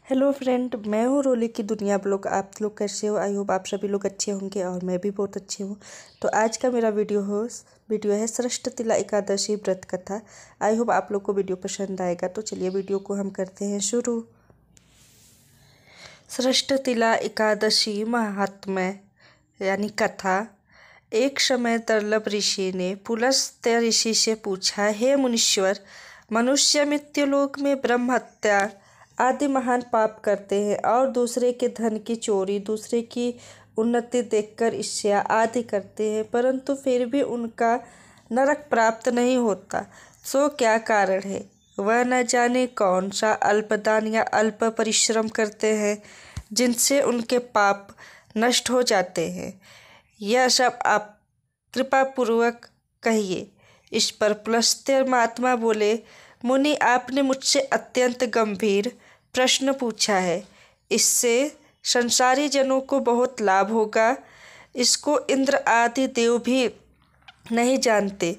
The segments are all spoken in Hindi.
हेलो फ्रेंड, मैं हूँ रोली की दुनिया ब्लॉग। आप लोग कैसे हो? आई होप आप सभी लोग अच्छे होंगे और मैं भी बहुत अच्छी हूँ। तो आज का मेरा वीडियो है सृष्टतिला एकादशी व्रत कथा। आई होप आप लोग को वीडियो पसंद आएगा। तो चलिए वीडियो को हम करते हैं शुरू। सृष्टतिला एकादशी महात्म्य यानी कथा। एक समय दुर्लभ ऋषि ने पुलस्त्य ऋषि से पूछा, हे मुनीश्वर, मनुष्य मृत्युलोक में ब्रह्म हत्या आदि महान पाप करते हैं और दूसरे के धन की चोरी, दूसरे की उन्नति देखकर ईर्ष्या आदि करते हैं, परंतु फिर भी उनका नरक प्राप्त नहीं होता। सो क्या कारण है? वह न जाने कौन सा अल्पदान या अल्प परिश्रम करते हैं जिनसे उनके पाप नष्ट हो जाते हैं। यह सब आप कृपा पूर्वक कहिए। इस पर पुलस्त्य महात्मा बोले, मुनि, आपने मुझसे अत्यंत गंभीर प्रश्न पूछा है। इससे संसारी जनों को बहुत लाभ होगा। इसको इंद्र आदि देव भी नहीं जानते,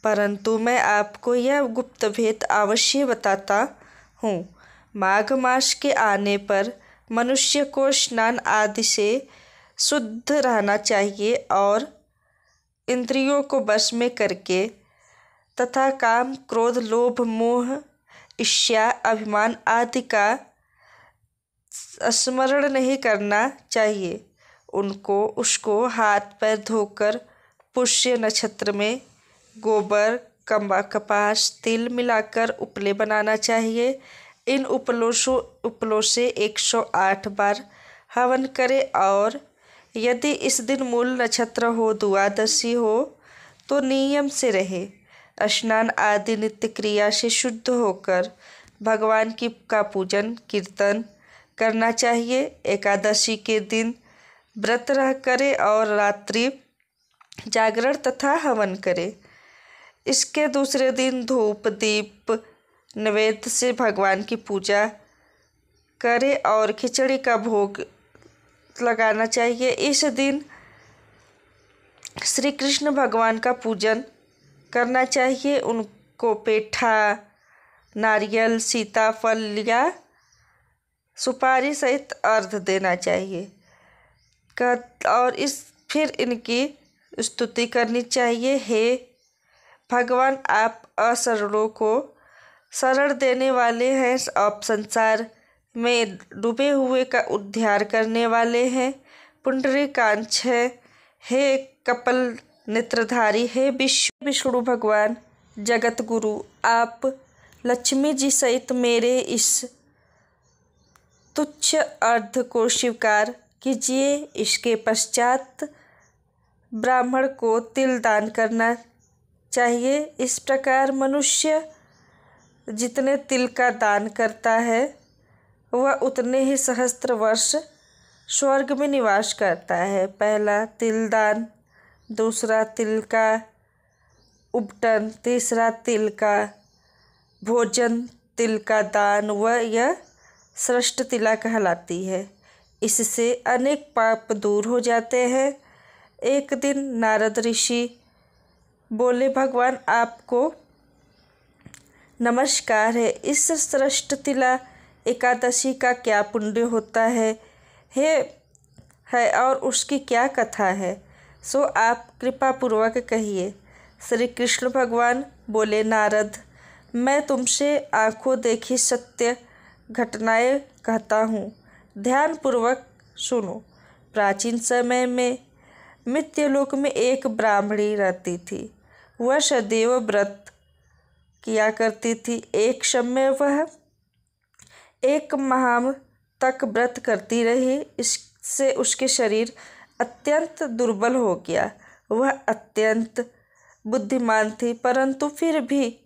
परंतु मैं आपको यह गुप्त भेद अवश्य बताता हूँ। माघ मास के आने पर मनुष्य को स्नान आदि से शुद्ध रहना चाहिए और इंद्रियों को वश में करके तथा काम, क्रोध, लोभ, मोह, ईर्ष्या, अभिमान आदि का स्मरण नहीं करना चाहिए। उसको हाथ पैर धोकर पुष्य नक्षत्र में गोबर, कपास, तिल मिलाकर उपले बनाना चाहिए। इन उपलों से 108 बार हवन करे और यदि इस दिन मूल नक्षत्र हो, द्वादशी हो, तो नियम से रहे। स्नान आदि नित्य क्रिया से शुद्ध होकर भगवान का पूजन कीर्तन करना चाहिए। एकादशी के दिन व्रत रह करे और रात्रि जागरण तथा हवन करे। इसके दूसरे दिन धूप दीप नैवेद्य से भगवान की पूजा करे और खिचड़ी का भोग लगाना चाहिए। इस दिन श्री कृष्ण भगवान का पूजन करना चाहिए। उनको पेठा, नारियल, सीताफल या सुपारी सहित अर्घ्य देना चाहिए और फिर इनकी स्तुति करनी चाहिए। हे भगवान, आप असरणों को शरण देने वाले हैं, आप संसार में डूबे हुए का उद्धार करने वाले हैं। पुंडरीकाक्ष है, हे कपल नेत्रधारी, हे विष्णु भगवान, जगत गुरु, आप लक्ष्मी जी सहित मेरे इस तुच्छ अर्घ्य को स्वीकार कीजिए। इसके पश्चात ब्राह्मण को तिल दान करना चाहिए। इस प्रकार मनुष्य जितने तिल का दान करता है वह उतने ही सहस्त्र वर्ष स्वर्ग में निवास करता है। पहला तिल दान, दूसरा तिल का उपटन, तीसरा तिल का भोजन, तिल का दान, यह सृष्टतिला कहलाती है। इससे अनेक पाप दूर हो जाते हैं। एक दिन नारद ऋषि बोले, भगवान, आपको नमस्कार है। इस सृष्टतिला एकादशी का क्या पुण्य होता है और उसकी क्या कथा है, सो आप कृपा पूर्वक कहिए। श्री कृष्ण भगवान बोले, नारद, मैं तुमसे आंखों देखी सत्य घटनाएं कहता हूँ, ध्यान पूर्वक सुनो। प्राचीन समय में मृत्युलोक में एक ब्राह्मणी रहती थी। वह सदैव व्रत किया करती थी। एक समय वह 1 माह तक व्रत करती रही। इससे उसके शरीर अत्यंत दुर्बल हो गया। वह अत्यंत बुद्धिमान थी, परंतु फिर भी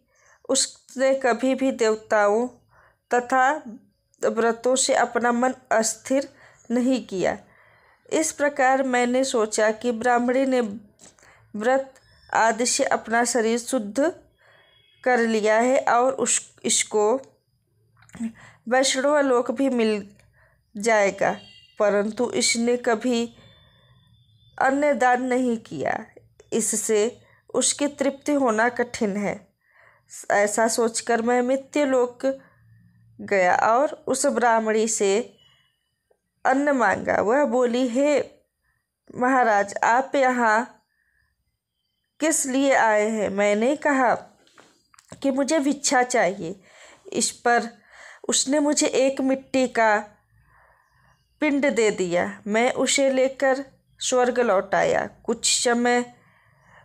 उसने कभी भी देवताओं तथा व्रतों से अपना मन अस्थिर नहीं किया। इस प्रकार मैंने सोचा कि ब्राह्मणी ने व्रत आदि से अपना शरीर शुद्ध कर लिया है और इसको वैष्णव लोक भी मिल जाएगा, परंतु इसने कभी अन्न दान नहीं किया। इससे उसकी तृप्ति होना कठिन है। ऐसा सोचकर मैं मृत्युलोक गया और उस ब्राह्मणी से अन्न मांगा। वह बोली, हे महाराज, आप यहाँ किस लिए आए हैं? मैंने कहा कि मुझे भिक्षा चाहिए। इस पर उसने मुझे एक मिट्टी का पिंड दे दिया। मैं उसे लेकर स्वर्ग लौट आया। कुछ समय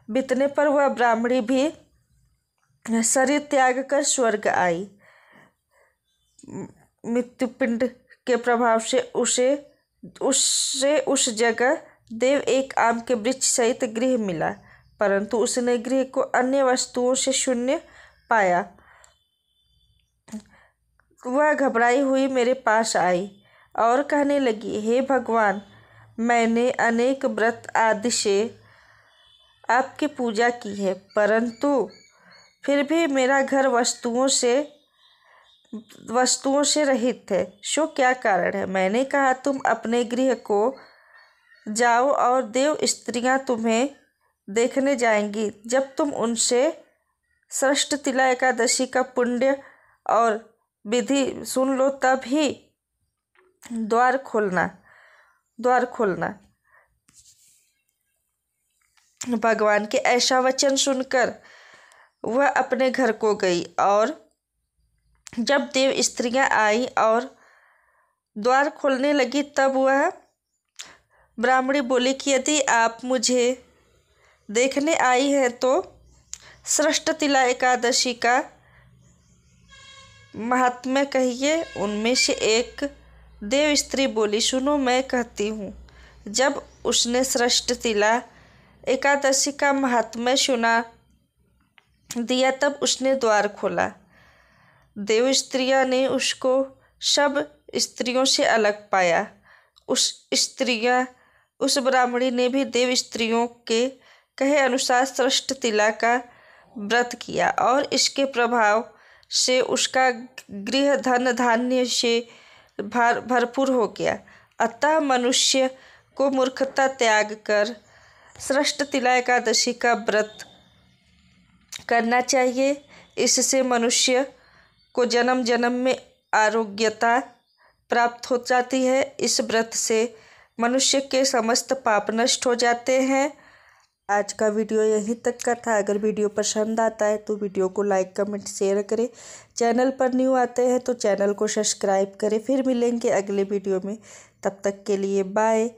बीतने पर वह ब्राह्मणी भी शरीर त्याग कर स्वर्ग आई। मृत्यु पिंड के प्रभाव से उससे उस जगह देव एक आम के वृक्ष सहित गृह मिला, परंतु उसने गृह को अन्य वस्तुओं से शून्य पाया। वह घबराई हुई मेरे पास आई और कहने लगी, हे भगवान, मैंने अनेक व्रत आदि से आपकी पूजा की है, परंतु फिर भी मेरा घर वस्तुओं से रहित है। सो क्या कारण है? मैंने कहा, तुम अपने गृह को जाओ और देव स्त्रियां तुम्हें देखने जाएंगी। जब तुम उनसे षष्ठ तिला एकादशी का पुण्य और विधि सुन लो, तब ही द्वार खोलना। भगवान के ऐसा वचन सुनकर वह अपने घर को गई और जब देव स्त्रियां आई और द्वार खोलने लगी, तब वह ब्राह्मणी बोली कि यदि आप मुझे देखने आई है तो षष्ठ तिला एकादशी का महात्म्य कहिए। उनमें से एक देव स्त्री बोली, सुनो, मैं कहती हूँ। जब उसने षष्ठ तिला एकादशी का महात्म्य सुना दिया, तब उसने द्वार खोला। देव स्त्रियाँ ने उसको सब स्त्रियों से अलग पाया। उस ब्राह्मणी ने भी देव स्त्रियों के कहे अनुसार षष्ठ तिला का व्रत किया और इसके प्रभाव से उसका गृह धन धान्य से भरपूर हो गया। अतः मनुष्य को मूर्खता त्याग कर षष्ठ तिला एकादशी का व्रत करना चाहिए। इससे मनुष्य को जन्म जन्म में आरोग्यता प्राप्त हो जाती है। इस व्रत से मनुष्य के समस्त पाप नष्ट हो जाते हैं। आज का वीडियो यहीं तक का था। अगर वीडियो पसंद आता है तो वीडियो को लाइक, कमेंट, शेयर करें। चैनल पर न्यू आते हैं तो चैनल को सब्सक्राइब करें। फिर मिलेंगे अगले वीडियो में। तब तक के लिए बाय।